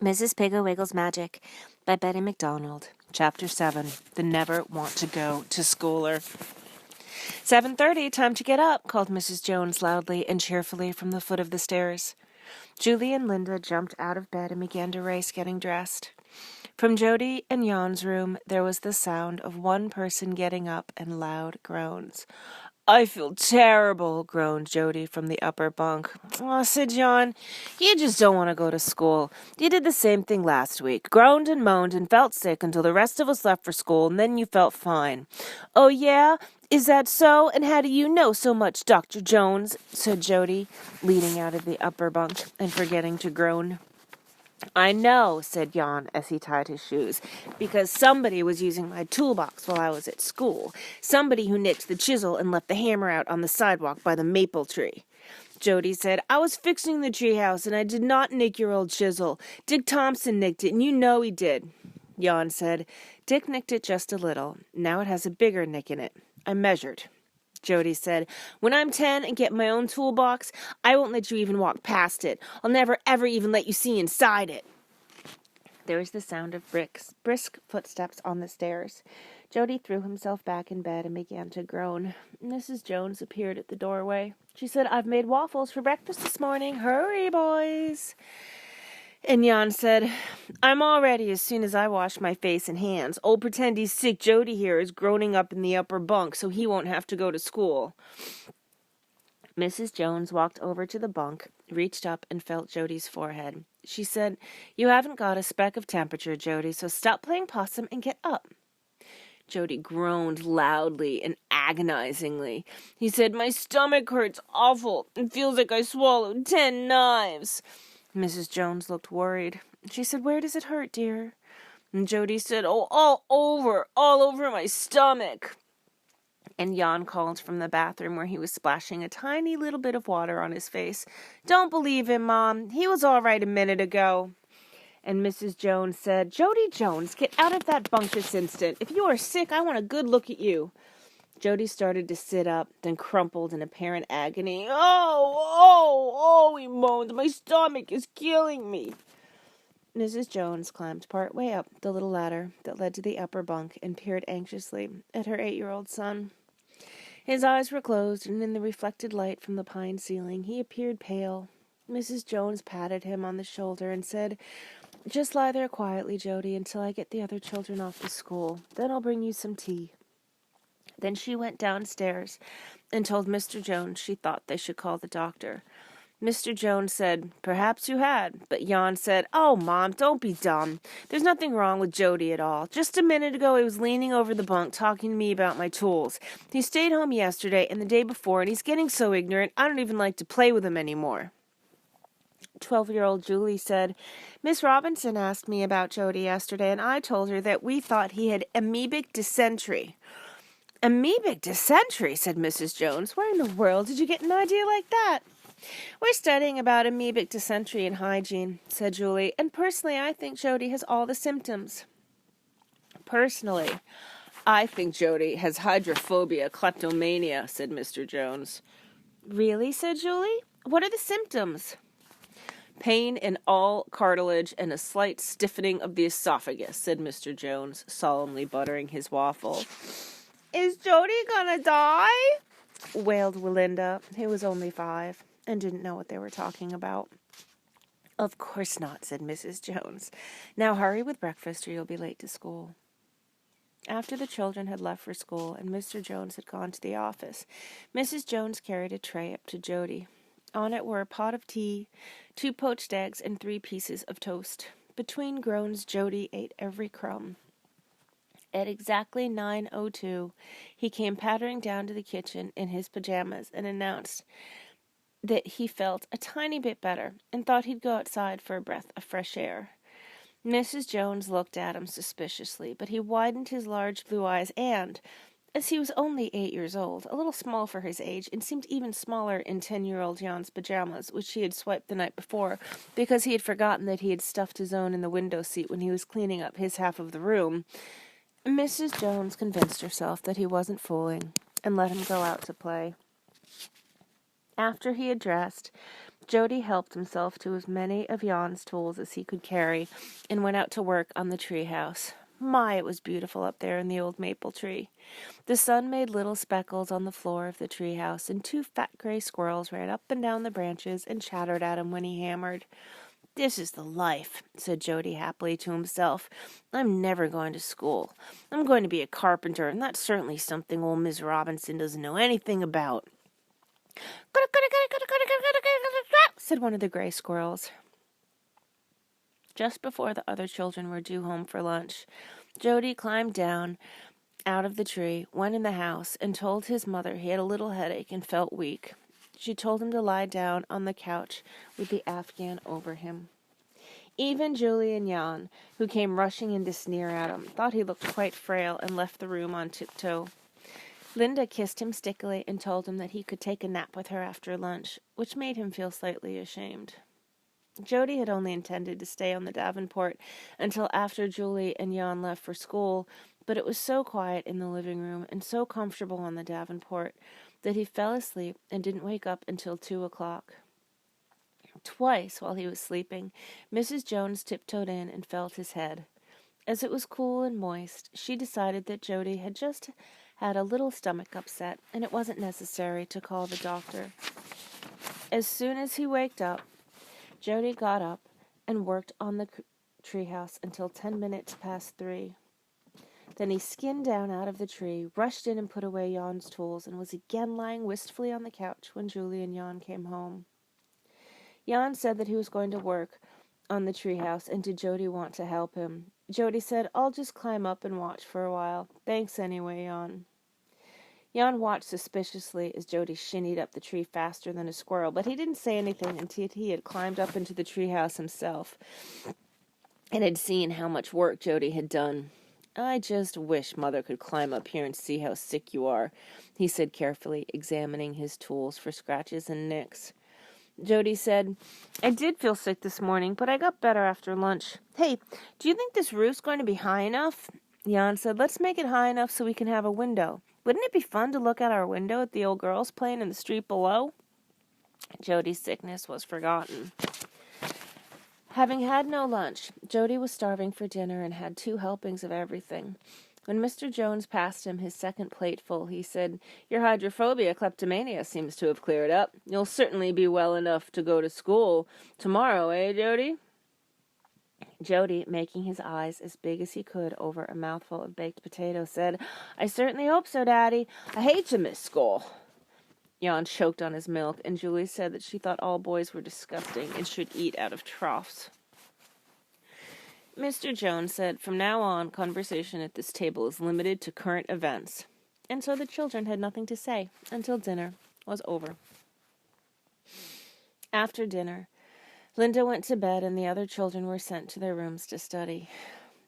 Mrs. Piggle Wiggle's Magic by Betty MacDonald. Chapter 7. The Never Want to Go to Schooler. 7:30, time to get up, called Mrs. Jones loudly and cheerfully from the foot of the stairs. Julie and Linda jumped out of bed and began to race getting dressed. From Jody and Jan's room, there was the sound of one person getting up and loud groans. "I feel terrible," groaned Jody from the upper bunk. "Oh," said Jan, "you just don't want to go to school. You did the same thing last week. Groaned and moaned and felt sick until the rest of us left for school, and then you felt fine." "Oh, yeah? Is that so? And how do you know so much, Dr. Jones?" said Jody, leading out of the upper bunk and forgetting to groan. "I know," said Jan as he tied his shoes, "because somebody was using my toolbox while I was at school. Somebody who nicked the chisel and left the hammer out on the sidewalk by the maple tree." Jody said, "I was fixing the treehouse and I did not nick your old chisel. Dick Thompson nicked it and you know he did." Jan said, "Dick nicked it just a little. Now it has a bigger nick in it. I measured." Jody said, "When I'm 10 and get my own toolbox, I won't let you even walk past it. I'll never ever even let you see inside it." There was the sound of brisk footsteps on the stairs. Jody threw himself back in bed and began to groan. Mrs. Jones appeared at the doorway. She said, "I've made waffles for breakfast this morning. Hurry, boys." And Jan said, "I'm all ready as soon as I wash my face and hands. Old pretendy sick Jody here is groaning up in the upper bunk, so he won't have to go to school." Mrs. Jones walked over to the bunk, reached up and felt Jody's forehead. She said, "You haven't got a speck of temperature, Jody, so stop playing possum and get up." Jody groaned loudly and agonizingly. He said, "My stomach hurts awful. It feels like I swallowed 10 knives. Mrs. Jones looked worried. She said, "Where does it hurt, dear?" And Jody said, "Oh, all over my stomach." And Jan called from the bathroom where he was splashing a tiny little bit of water on his face. "Don't believe him, Mom. He was all right a minute ago." And Mrs. Jones said, "Jody Jones, get out of that bunk this instant. If you are sick, I want a good look at you." Jody started to sit up, then crumpled in apparent agony. Oh, he moaned. "My stomach is killing me." Mrs. Jones climbed part way up the little ladder that led to the upper bunk and peered anxiously at her 8-year-old son. His eyes were closed, and in the reflected light from the pine ceiling, he appeared pale. Mrs. Jones patted him on the shoulder and said, "Just lie there quietly, Jody, until I get the other children off to school. Then I'll bring you some tea." Then she went downstairs and told Mr. Jones she thought they should call the doctor. Mr. Jones said, "Perhaps you had," but Jan said, "Oh, Mom, don't be dumb. There's nothing wrong with Jody at all. Just a minute ago he was leaning over the bunk talking to me about my tools. He stayed home yesterday and the day before, and he's getting so ignorant I don't even like to play with him anymore." 12-year-old Julie said, "Miss Robinson asked me about Jody yesterday, and I told her that we thought he had amoebic dysentery." "Amoebic dysentery," said Mrs. Jones. "Where in the world did you get an idea like that?" "We're studying about amoebic dysentery and hygiene," said Julie, "and personally I think Jody has all the symptoms." "Personally, I think Jody has hydrophobia, kleptomania," said Mr. Jones. "Really?" said Julie. "What are the symptoms?" "Pain in all cartilage and a slight stiffening of the esophagus," said Mr. Jones, solemnly buttering his waffle. "Is Jody gonna die?" wailed Linda, who was only 5 and didn't know what they were talking about. "Of course not," said Mrs. Jones. "Now hurry with breakfast or you'll be late to school." After the children had left for school and Mr. Jones had gone to the office, Mrs. Jones carried a tray up to Jody. On it were a pot of tea, 2 poached eggs, and 3 pieces of toast. Between groans, Jody ate every crumb. At exactly 9:02, he came pattering down to the kitchen in his pajamas and announced that he felt a tiny bit better and thought he'd go outside for a breath of fresh air. Mrs. Jones looked at him suspiciously, but he widened his large blue eyes and, as he was only 8 years old, a little small for his age, and seemed even smaller in 10-year-old Jan's pajamas, which he had swiped the night before, because he had forgotten that he had stuffed his own in the window seat when he was cleaning up his half of the room, Mrs. Jones convinced herself that he wasn't fooling and let him go out to play. After he had dressed, Jody helped himself to as many of Jan's tools as he could carry and went out to work on the treehouse. My, it was beautiful up there in the old maple tree. The sun made little speckles on the floor of the treehouse, and 2 fat gray squirrels ran up and down the branches and chattered at him when he hammered. "This is the life," said Jody happily to himself. "I'm never going to school. I'm going to be a carpenter, and that's certainly something old Miss Robinson doesn't know anything about." said one of the gray squirrels. Just before the other children were due home for lunch, Jody climbed down out of the tree, went in the house, and told his mother he had a little headache and felt weak. She told him to lie down on the couch with the Afghan over him. Even Julie and Jan, who came rushing in to sneer at him, thought he looked quite frail and left the room on tiptoe. Linda kissed him stickily and told him that he could take a nap with her after lunch, which made him feel slightly ashamed. Jody had only intended to stay on the Davenport until after Julie and Jan left for school, but it was so quiet in the living room and so comfortable on the Davenport that he fell asleep and didn't wake up until 2 o'clock. Twice while he was sleeping, Mrs. Jones tiptoed in and felt his head. As it was cool and moist, she decided that Jody had just had a little stomach upset, and it wasn't necessary to call the doctor. As soon as he waked up, Jody got up and worked on the treehouse until 10 minutes past 3. Then he skinned down out of the tree, rushed in and put away Jan's tools, and was again lying wistfully on the couch when Julie and Jan came home. Jan said that he was going to work on the treehouse, and did Jody want to help him? Jody said, "I'll just climb up and watch for a while. Thanks anyway, Jan." Jan watched suspiciously as Jody shinnied up the tree faster than a squirrel, but he didn't say anything until he had climbed up into the treehouse himself and had seen how much work Jody had done. "I just wish Mother could climb up here and see how sick you are," he said carefully, examining his tools for scratches and nicks. Jody said, "I did feel sick this morning, but I got better after lunch. Hey, do you think this roof's going to be high enough?" Jan said, "Let's make it high enough so we can have a window. Wouldn't it be fun to look out our window at the old girls playing in the street below?" Jody's sickness was forgotten. Having had no lunch, Jody was starving for dinner and had 2 helpings of everything. When Mr. Jones passed him his second plateful, he said, "Your hydrophobia kleptomania seems to have cleared up. You'll certainly be well enough to go to school tomorrow, eh, Jody?" Jody, making his eyes as big as he could over a mouthful of baked potato, said, "I certainly hope so, Daddy. I hate to miss school." Jan choked on his milk, and Julie said that she thought all boys were disgusting and should eat out of troughs. Mr. Jones said, "From now on, conversation at this table is limited to current events." And so the children had nothing to say until dinner was over. After dinner, Linda went to bed and the other children were sent to their rooms to study.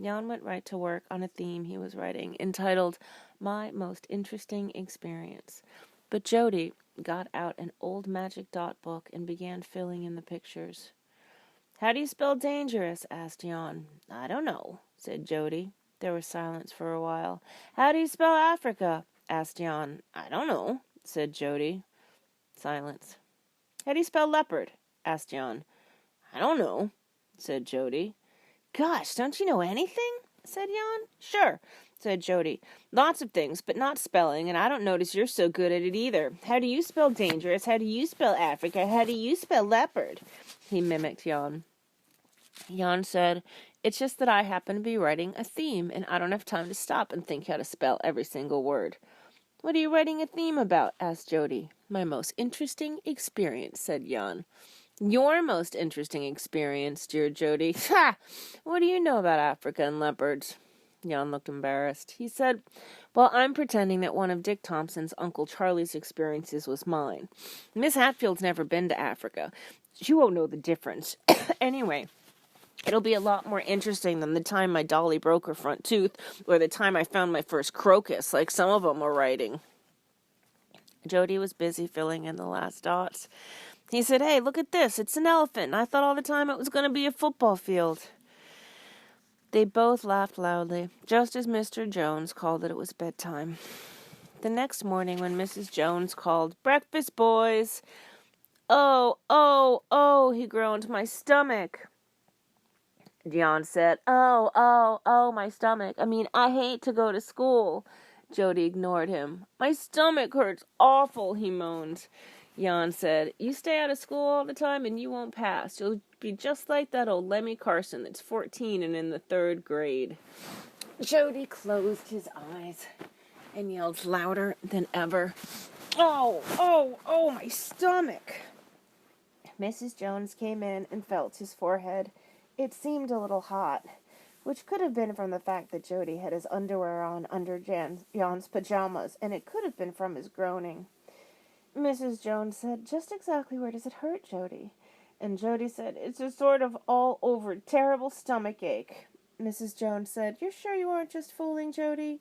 Jan went right to work on a theme he was writing, entitled My Most Interesting Experience. But Jody got out an old magic dot book and began filling in the pictures. "How do you spell dangerous?" asked Jan. "I don't know," said Jody. There was silence for a while. "How do you spell Africa?" asked Jan. "I don't know," said Jody. Silence. "How do you spell leopard?" asked Jan. "I don't know," said Jody. "Gosh, don't you know anything?" said Jan. "Sure," said Jody. "Lots of things, but not spelling, and I don't notice you're so good at it either. How do you spell dangerous? How do you spell Africa? How do you spell leopard?" He mimicked Jan. Jan said, "It's just that I happen to be writing a theme, and I don't have time to stop and think how to spell every single word." "What are you writing a theme about?" asked Jody. "My most interesting experience," said Jan. "Your most interesting experience," jeered Jody. "Ha! What do you know about Africa and leopards?" Jan looked embarrassed. He said, "Well, I'm pretending that one of Dick Thompson's Uncle Charlie's experiences was mine. Miss Hatfield's never been to Africa. She won't know the difference. Anyway, it'll be a lot more interesting than the time my dolly broke her front tooth, or the time I found my first crocus, like some of them are writing." Jody was busy filling in the last dots. He said, "Hey, look at this. It's an elephant. I thought all the time it was going to be a football field." They both laughed loudly, just as Mr. Jones called it was bedtime. The next morning when Mrs. Jones called, "Breakfast, boys," "Oh, oh, oh," he groaned, "my stomach." Jan said, "Oh, oh, oh, my stomach. I hate to go to school." Jody ignored him. "My stomach hurts awful," he moaned. Jan said, "You stay out of school all the time and you won't pass. You'll be just like that old Lemmy Carson that's 14 and in the 3rd grade." Jody closed his eyes and yelled louder than ever, "Oh, oh, oh, my stomach." Mrs. Jones came in and felt his forehead. It seemed a little hot, which could have been from the fact that Jody had his underwear on under Jan's pajamas, and it could have been from his groaning. Mrs. Jones said, "Just exactly where does it hurt, Jody?" And Jody said, "It's a sort of all-over terrible stomach ache." Mrs. Jones said, "You're sure you aren't just fooling, Jody?"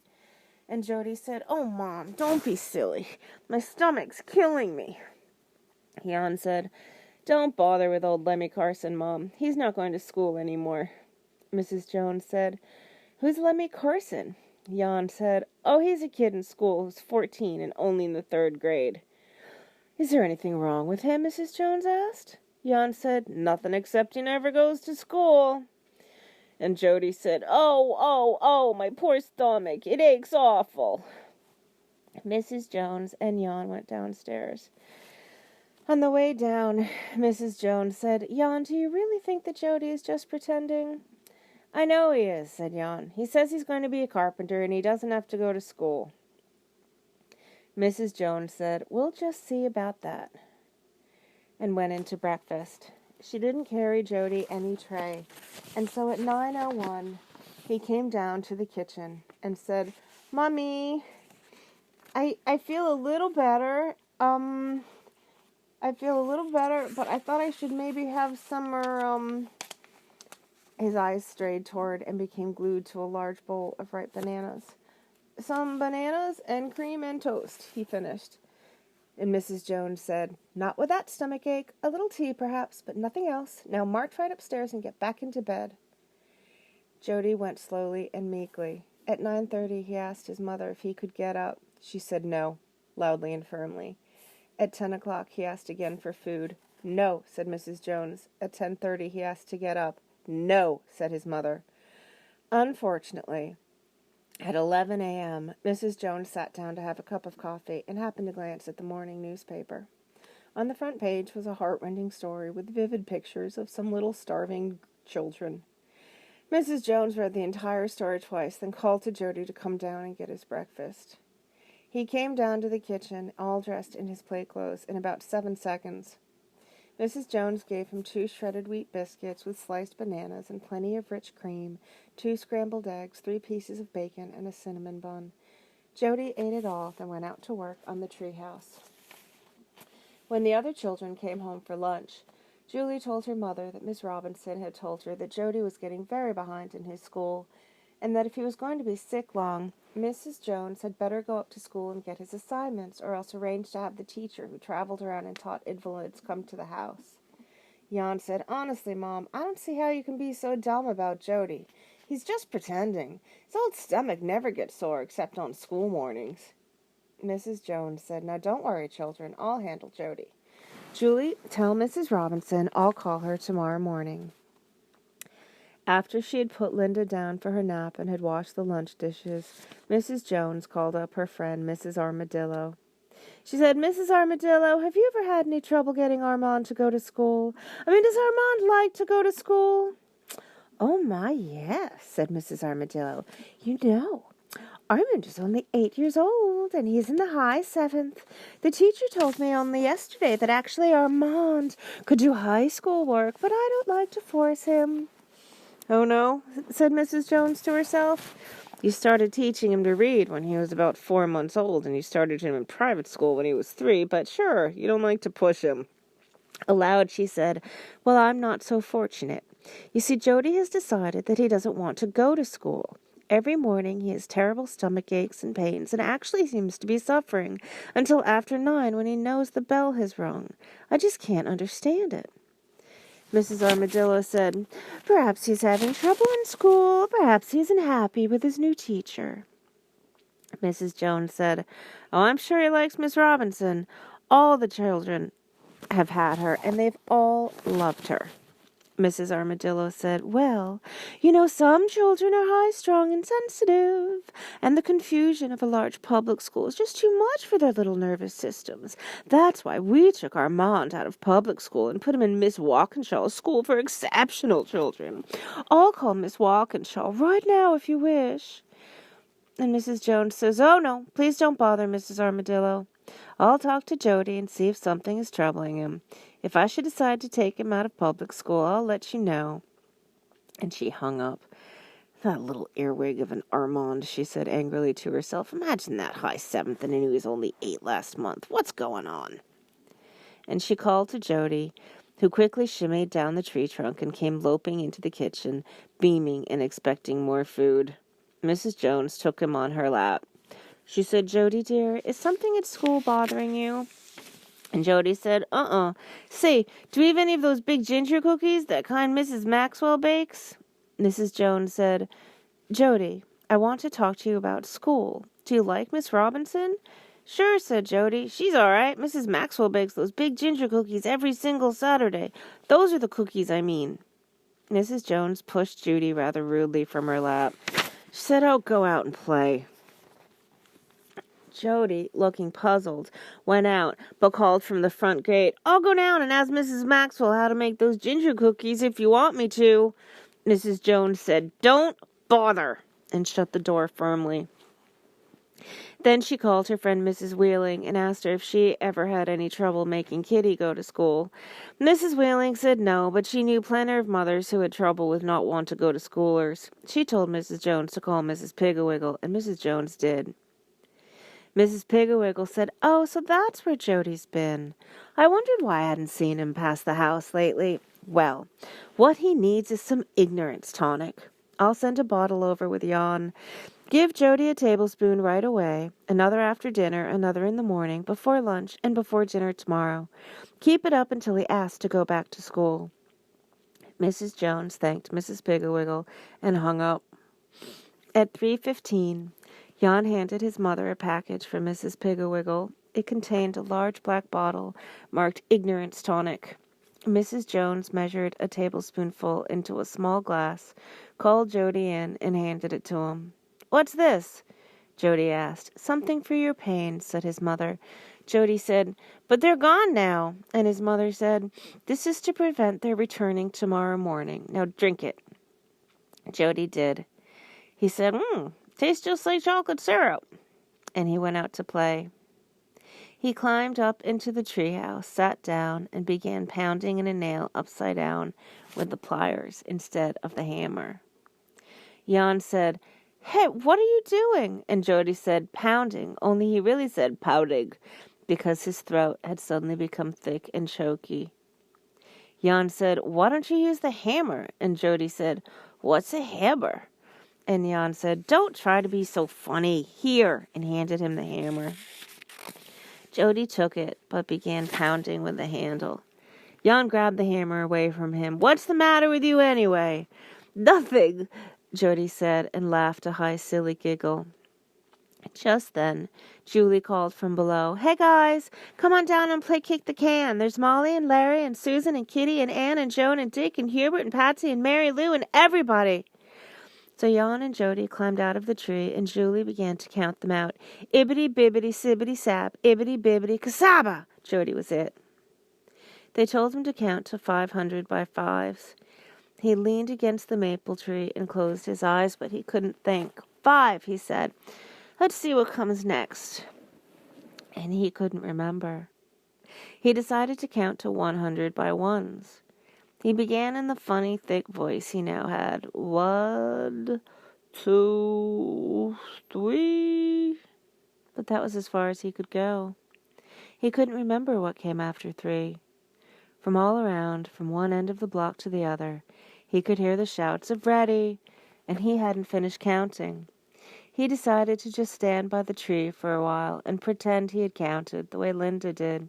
And Jody said, "Oh, Mom, don't be silly. My stomach's killing me." Jan said, "Don't bother with old Lemmy Carson, Mom. He's not going to school anymore." Mrs. Jones said, "Who's Lemmy Carson?" Jan said, "Oh, he's a kid in school who's 14 and only in the 3rd grade." "Is there anything wrong with him?" Mrs. Jones asked. Jan said, "Nothing except he never goes to school." And Jody said, "Oh, oh, oh, my poor stomach. It aches awful." Mrs. Jones and Jan went downstairs. On the way down, Mrs. Jones said, "Jan, do you really think that Jody is just pretending?" "I know he is," said Jan. "He says he's going to be a carpenter and he doesn't have to go to school." Mrs. Jones said, "We'll just see about that," and went into breakfast. She didn't carry Jody any tray, and so at 9:01, he came down to the kitchen and said, "Mommy, I feel a little better, but I thought I should maybe have some more, His eyes strayed toward and became glued to a large bowl of ripe bananas. "Some bananas and cream and toast," he finished. And Mrs. Jones said, "Not with that stomach ache. A little tea, perhaps, but nothing else. Now march right upstairs and get back into bed." Jody went slowly and meekly. At 9:30, he asked his mother if he could get up. She said no, loudly and firmly. At 10 o'clock, he asked again for food. "No," said Mrs. Jones. At 10:30, he asked to get up. "No," said his mother. Unfortunately, at 11 a.m., Mrs. Jones sat down to have a cup of coffee and happened to glance at the morning newspaper. On the front page was a heart-rending story with vivid pictures of some little starving children. Mrs. Jones read the entire story twice, then called to Jody to come down and get his breakfast. He came down to the kitchen, all dressed in his play clothes, in about 7 seconds. Mrs. Jones gave him 2 shredded wheat biscuits with sliced bananas and plenty of rich cream, 2 scrambled eggs, 3 pieces of bacon, and a cinnamon bun. Jody ate it all, then went out to work on the treehouse. When the other children came home for lunch, Julie told her mother that Miss Robinson had told her that Jody was getting very behind in his school, and that if he was going to be sick long, Mrs. Jones had better go up to school and get his assignments, or else arrange to have the teacher who traveled around and taught invalids come to the house. Jan said, "Honestly, Mom, I don't see how you can be so dumb about Jody. He's just pretending. His old stomach never gets sore except on school mornings." Mrs. Jones said, "Now don't worry, children. I'll handle Jody. Julie, tell Mrs. Robinson I'll call her tomorrow morning." After she had put Linda down for her nap and had washed the lunch dishes, Mrs. Jones called up her friend, Mrs. Armadillo. She said, "Mrs. Armadillo, have you ever had any trouble getting Armand to go to school? Does Armand like to go to school?" "Oh, my, yes," said Mrs. Armadillo. "You know, Armand is only 8 years old, and he's in the high 7th. The teacher told me only yesterday that actually Armand could do high school work, but I don't like to force him." "Oh, no," said Mrs. Jones to herself. "You started teaching him to read when he was about 4 months old, and you started him in private school when he was 3, but sure, you don't like to push him." Aloud, she said, "Well, I'm not so fortunate. You see, Jody has decided that he doesn't want to go to school. Every morning he has terrible stomach aches and pains, and actually seems to be suffering until after 9 when he knows the bell has rung. I just can't understand it." Mrs. Armadillo said, "Perhaps he's having trouble in school. Perhaps he isn't happy with his new teacher." Mrs. Jones said, "Oh, I'm sure he likes Miss Robinson. All the children have had her, and they've all loved her. Mrs. Armadillo said, well, some children are high-strung and sensitive, and the confusion of a large public school is just too much for their little nervous systems. That's why we took Armand out of public school and put him in Miss Walkinshaw's school for exceptional children. I'll call Miss Walkinshaw right now if you wish. And Mrs. Jones says, oh, no, please don't bother, Mrs. Armadillo. I'll talk to Jody and see if something is troubling him. If I should decide to take him out of public school, I'll let you know. And she hung up. That little earwig of an Armand, she said angrily to herself. Imagine that high seventh, and he was only 8 last month. What's going on? And she called to Jody, who quickly shimmied down the tree trunk and came loping into the kitchen, beaming and expecting more food. Mrs. Jones took him on her lap. She said, Jody, dear, is something at school bothering you? And Jody said, Say, do we have any of those big ginger cookies, that kind Mrs. Maxwell bakes? Mrs. Jones said, Jody, I want to talk to you about school. Do you like Miss Robinson? Sure, said Jody. She's all right. Mrs. Maxwell bakes those big ginger cookies every single Saturday. Those are the cookies I mean. Mrs. Jones pushed Judy rather rudely from her lap. She said, oh, go out and play. Jody, looking puzzled, went out, but called from the front gate, I'll go down and ask Mrs. Maxwell how to make those ginger cookies if you want me to. Mrs. Jones said, don't bother, and shut the door firmly. Then she called her friend Mrs. Wheeling and asked her if she ever had any trouble making Kitty go to school. Mrs. Wheeling said no, but she knew plenty of mothers who had trouble with not want to go to schoolers. She told Mrs. Jones to call Mrs. Piggle, and Mrs. Jones did. Mrs. Piggle said, oh, so that's where Jody's been. I wondered why I hadn't seen him pass the house lately. Well, what he needs is some ignorance tonic. I'll send a bottle over with Jan. Give Jody a tablespoon right away, another after dinner, another in the morning, before lunch, and before dinner tomorrow. Keep it up until he asks to go back to school. Mrs. Jones thanked Mrs. Piggle and hung up. At 3:15, Jan handed his mother a package from Mrs. Piggle. It contained a large black bottle marked Ignorance Tonic. Mrs. Jones measured a tablespoonful into a small glass, called Jody in, and handed it to him. What's this? Jody asked. Something for your pain, said his mother. Jody said, but they're gone now. And his mother said, this is to prevent their returning tomorrow morning. Now drink it. Jody did. He said, tastes just like chocolate syrup. And he went out to play. He climbed up into the treehouse, sat down, and began pounding in a nail upside down with the pliers instead of the hammer. Jan said, hey, what are you doing? And Jody said, pounding, only he really said pounding, because his throat had suddenly become thick and choky. Jan said, why don't you use the hammer? And Jody said, what's a hammer? And Jan said, don't try to be so funny. Here, and handed him the hammer. Jody took it, but began pounding with the handle. Jan grabbed the hammer away from him. What's the matter with you anyway? Nothing, Jody said, and laughed a high, silly giggle. Just then, Julie called from below, hey guys, come on down and play Kick the Can. There's Molly and Larry and Susan and Kitty and Ann and Joan and Dick and Hubert and Patsy and Mary Lou and everybody. So Jan and Jody climbed out of the tree, and Julie began to count them out. Ibbity-bibbity-sibbity-sab, ibbity-bibbity-kasaba. Jody was it. They told him to count to 500 by fives. He leaned against the maple tree and closed his eyes, but he couldn't think. 5, he said. Let's see what comes next. And he couldn't remember. He decided to count to 100 by ones. He began in the funny, thick voice he now had. 1, 2, 3. But that was as far as he could go. He couldn't remember what came after 3. From all around, from one end of the block to the other, he could hear the shouts of ready, and he hadn't finished counting. He decided to just stand by the tree for a while and pretend he had counted, the way Linda did.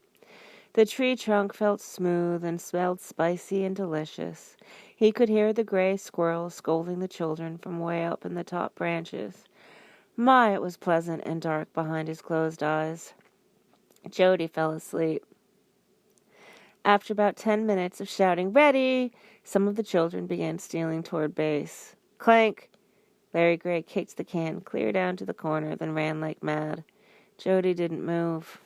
The tree trunk felt smooth and smelled spicy and delicious. He could hear the gray squirrels scolding the children from way up in the top branches. My, it was pleasant and dark behind his closed eyes. Jody fell asleep. After about 10 minutes of shouting, "Ready!" some of the children began stealing toward base. Clank! Larry Gray kicked the can clear down to the corner, then ran like mad. Jody didn't move.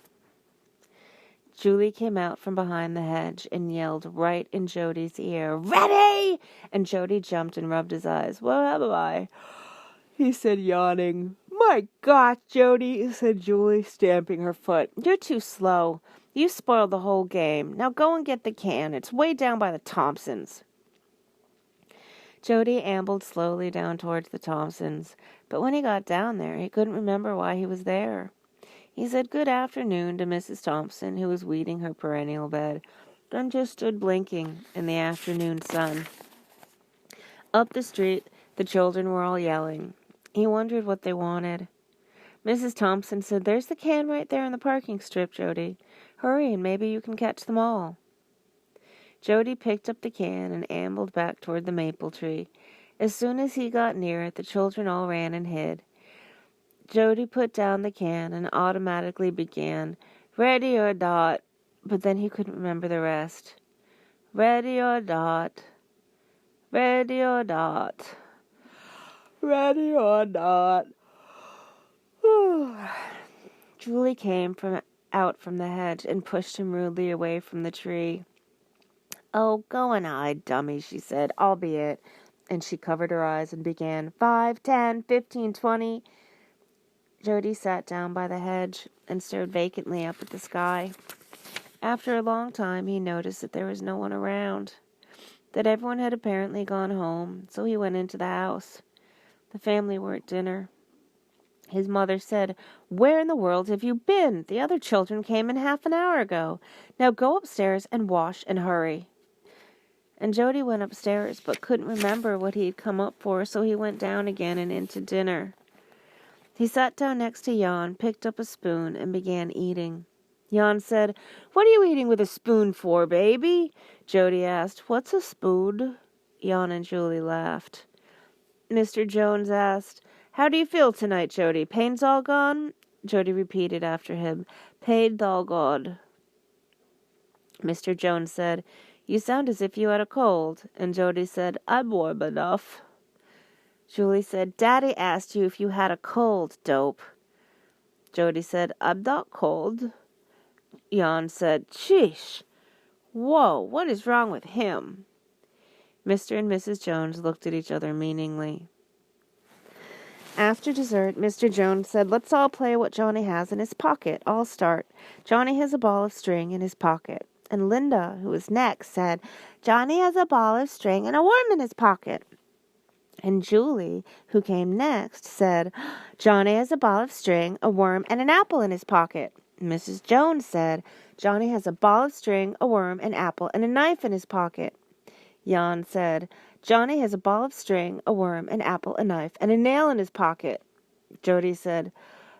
Julie came out from behind the hedge and yelled right in Jody's ear, "Ready!" And Jody jumped and rubbed his eyes. "What am I?" he said, yawning. "My gosh, Jody," said Julie, stamping her foot. "You're too slow. You spoiled the whole game. Now go and get the can. It's way down by the Thompsons." Jody ambled slowly down towards the Thompsons, but when he got down there, he couldn't remember why he was there. He said good afternoon to Mrs. Thompson, who was weeding her perennial bed, then just stood blinking in the afternoon sun. Up the street, the children were all yelling. He wondered what they wanted. Mrs. Thompson said, "There's the can right there in the parking strip, Jody. Hurry and maybe you can catch them all." Jody picked up the can and ambled back toward the maple tree. As soon as he got near it, the children all ran and hid. Jody put down the can and automatically began, "Ready or not," but then he couldn't remember the rest. "Ready or not, ready or not, ready or not." Julie came out from the hedge and pushed him rudely away from the tree. "Oh, go and hide, dummy," she said. "I'll be it." And she covered her eyes and began, 5, 10, 15, 20. Jody sat down by the hedge and stared vacantly up at the sky. After a long time, he noticed that there was no one around, that everyone had apparently gone home, so he went into the house. The family were at dinner. His mother said, "Where in the world have you been? The other children came in half an hour ago. Now go upstairs and wash and hurry." And Jody went upstairs, but couldn't remember what he had come up for, so he went down again and into dinner. He sat down next to Jan, picked up a spoon, and began eating. Jan said, "What are you eating with a spoon for, baby?" Jody asked, "What's a spoon?" Jan and Julie laughed. Mr. Jones asked, "How do you feel tonight, Jody? Pain's all gone?" Jody repeated after him, "Pain's all gone." Mr. Jones said, "You sound as if you had a cold." And Jody said, "I'm warm enough." Julie said, "Daddy asked you if you had a cold, dope." Jody said, "I'm not cold." Jan said, "Sheesh. Whoa, what is wrong with him?" Mr. and Mrs. Jones looked at each other meaningly. After dessert, Mr. Jones said, "Let's all play what Johnny has in his pocket. I'll start. Johnny has a ball of string in his pocket." And Linda, who was next, said, "Johnny has a ball of string and a worm in his pocket." And Julie, who came next, said, "Johnny has a ball of string, a worm, and an apple in his pocket." Mrs. Jones said, "Johnny has a ball of string, a worm, an apple, and a knife in his pocket." Jan said, "Johnny has a ball of string, a worm, an apple, a knife, and a nail in his pocket." Jody said,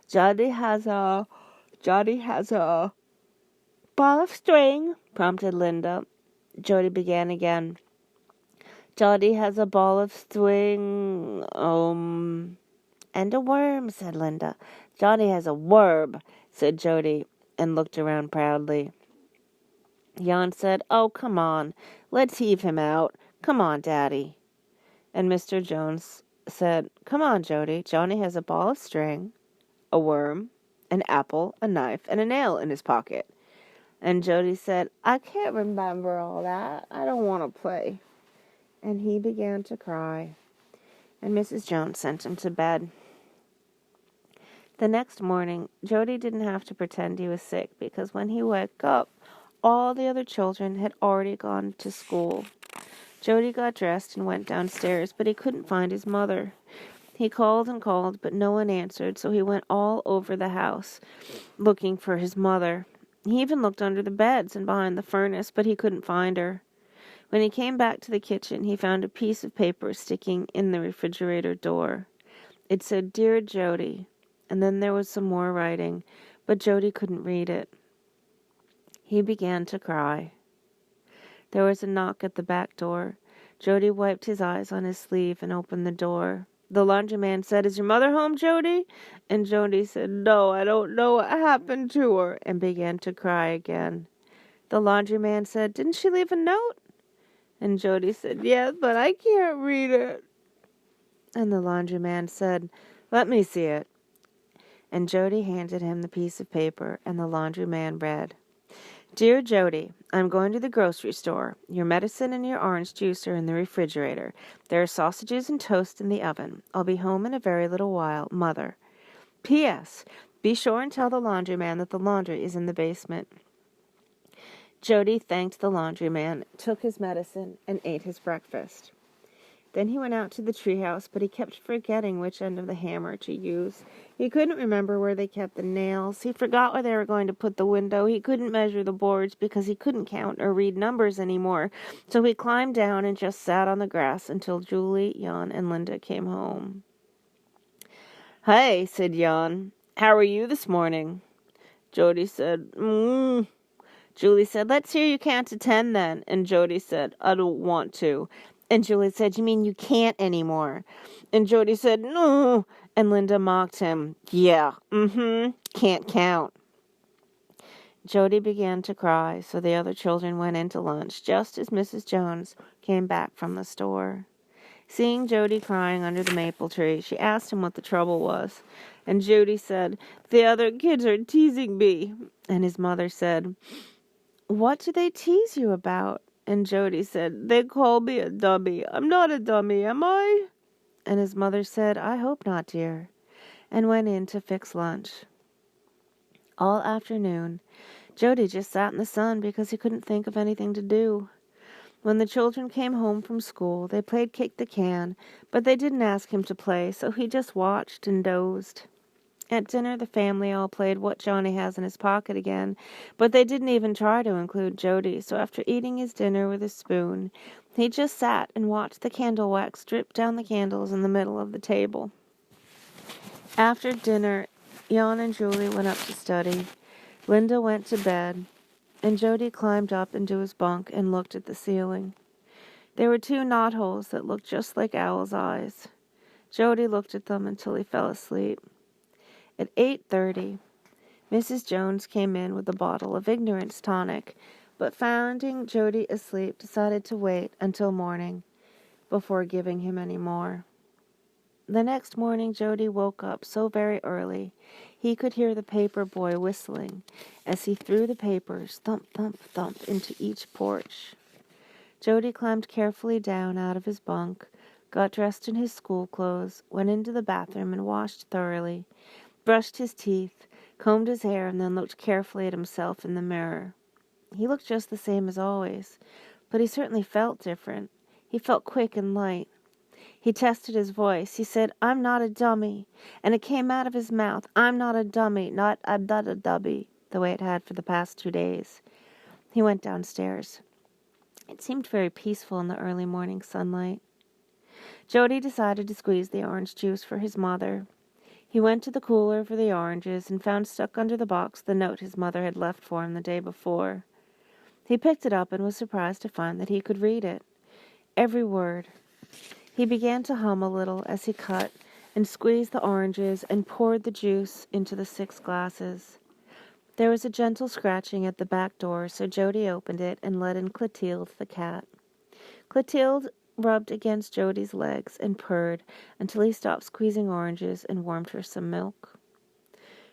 Johnny has a ball of string," prompted Linda. Jody began again. "Johnny has a ball of string, and a worm," said Linda. "Johnny has a worm," said Jody, and looked around proudly. Jan said, "Oh, come on. Let's heave him out. Come on, Daddy." And Mr. Jones said, "Come on, Jody. Johnny has a ball of string, a worm, an apple, a knife, and a nail in his pocket." And Jody said, "I can't remember all that. I don't want to play." And he began to cry. And Mrs. Jones sent him to bed. The next morning, Jody didn't have to pretend he was sick, because when he woke up, all the other children had already gone to school. Jody got dressed and went downstairs, but he couldn't find his mother. He called and called, but no one answered, so he went all over the house looking for his mother. He even looked under the beds and behind the furnace, but he couldn't find her. When he came back to the kitchen, he found a piece of paper sticking in the refrigerator door. It said, "Dear Jody," and then there was some more writing, but Jody couldn't read it. He began to cry. There was a knock at the back door. Jody wiped his eyes on his sleeve and opened the door. The laundryman said, "Is your mother home, Jody?" And Jody said, "No, I don't know what happened to her," and began to cry again. The laundryman said, "Didn't she leave a note?" And Jody said, "Yes, but I can't read it." And the laundryman said, "Let me see it." And Jody handed him the piece of paper, and the laundryman read, "Dear Jody, I'm going to the grocery store. Your medicine and your orange juice are in the refrigerator. There are sausages and toast in the oven. I'll be home in a very little while. Mother. P.S. Be sure and tell the laundryman that the laundry is in the basement." Jody thanked the laundryman, took his medicine, and ate his breakfast. Then he went out to the treehouse, but he kept forgetting which end of the hammer to use. He couldn't remember where they kept the nails. He forgot where they were going to put the window. He couldn't measure the boards because he couldn't count or read numbers anymore. So he climbed down and just sat on the grass until Julie, Jan, and Linda came home. "Hey," said Jan. "How are you this morning?" Jody said, Julie said, "Let's hear you count to 10 then." And Jody said, "I don't want to." And Julie said, "You mean you can't anymore?" And Jody said, "No." And Linda mocked him. "Yeah, can't count." Jody began to cry, so the other children went into lunch just as Mrs. Jones came back from the store. Seeing Jody crying under the maple tree, she asked him what the trouble was. And Jody said, "The other kids are teasing me." And his mother said, "What do they tease you about?" And Jody said, "They call me a dummy. I'm not a dummy, am I?" And his mother said, "I hope not, dear," and went in to fix lunch. All afternoon, Jody just sat in the sun because he couldn't think of anything to do. When the children came home from school, they played kick the can, but they didn't ask him to play, so he just watched and dozed. At dinner, the family all played What Johnny Has in His Pocket again, but they didn't even try to include Jody, so after eating his dinner with a spoon, he just sat and watched the candle wax drip down the candles in the middle of the table. After dinner, Jan and Julie went up to study. Linda went to bed, and Jody climbed up into his bunk and looked at the ceiling. There were 2 knotholes that looked just like owls' eyes. Jody looked at them until he fell asleep. At 8:30, Mrs. Jones came in with a bottle of ignorance tonic, but finding Jody asleep, decided to wait until morning before giving him any more. The next morning, Jody woke up so very early he could hear the paper boy whistling as he threw the papers thump, thump, thump into each porch. Jody climbed carefully down out of his bunk, got dressed in his school clothes, went into the bathroom and washed thoroughly, brushed his teeth, combed his hair, and then looked carefully at himself in the mirror. He looked just the same as always, but he certainly felt different. He felt quick and light. He tested his voice. He said, "I'm not a dummy." And it came out of his mouth, "I'm not a dummy, not a dubby," the way it had for the past 2 days. He went downstairs. It seemed very peaceful in the early morning sunlight. Jody decided to squeeze the orange juice for his mother. He went to the cooler for the oranges and found stuck under the box the note his mother had left for him the day before. He picked it up and was surprised to find that he could read it. Every word. He began to hum a little as he cut and squeezed the oranges and poured the juice into the 6 glasses. There was a gentle scratching at the back door, so Jody opened it and let in Clotilde the cat. Clotilde rubbed against Jody's legs and purred until he stopped squeezing oranges and warmed her some milk.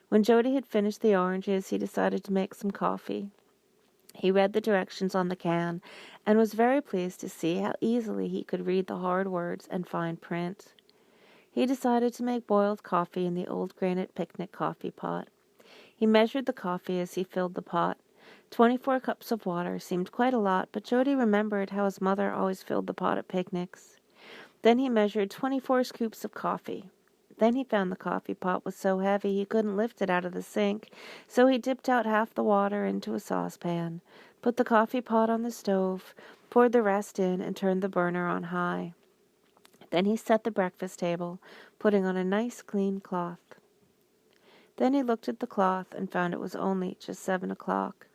When Jody had finished the oranges, he decided to make some coffee. He read the directions on the can and was very pleased to see how easily he could read the hard words and fine print. He decided to make boiled coffee in the old granite picnic coffee pot. He measured the coffee as he filled the pot. 24 cups of water seemed quite a lot, but Jody remembered how his mother always filled the pot at picnics. Then he measured 24 scoops of coffee. Then he found the coffee pot was so heavy he couldn't lift it out of the sink, so he dipped out half the water into a saucepan, put the coffee pot on the stove, poured the rest in, and turned the burner on high. Then he set the breakfast table, putting on a nice clean cloth. Then he looked at the cloth and found it was only just 7 o'clock.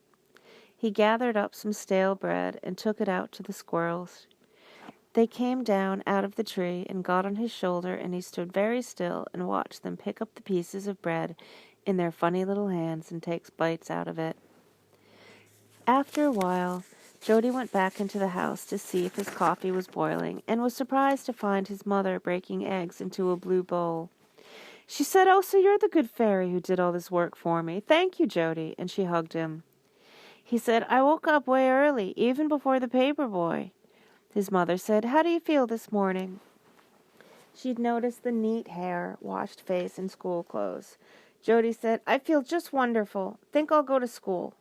He gathered up some stale bread and took it out to the squirrels. They came down out of the tree and got on his shoulder, and he stood very still and watched them pick up the pieces of bread in their funny little hands and take bites out of it. After a while, Jody went back into the house to see if his coffee was boiling and was surprised to find his mother breaking eggs into a blue bowl. She said, "Oh, so you're the good fairy who did all this work for me. Thank you, Jody," and she hugged him. He said, "I woke up way early, even before the paper boy." His mother said, "How do you feel this morning?" She'd noticed the neat hair, washed face, and school clothes. Jody said, "I feel just wonderful. Think I'll go to school."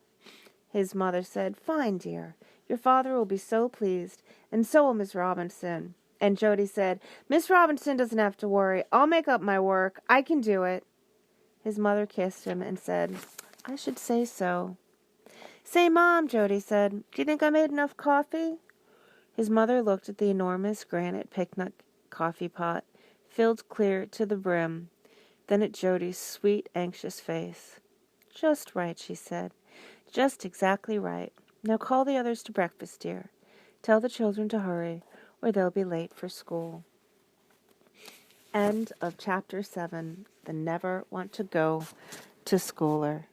His mother said, "Fine, dear. Your father will be so pleased, and so will Miss Robinson." And Jody said, "Miss Robinson doesn't have to worry. I'll make up my work. I can do it." His mother kissed him and said, "I should say so." "Say, Mom," Jody said, "do you think I made enough coffee?" His mother looked at the enormous granite picnic coffee pot, filled clear to the brim, then at Jody's sweet, anxious face. "Just right," she said. "Just exactly right. Now call the others to breakfast, dear. Tell the children to hurry, or they'll be late for school." End of Chapter 7, The Never Want to Go to Schooler.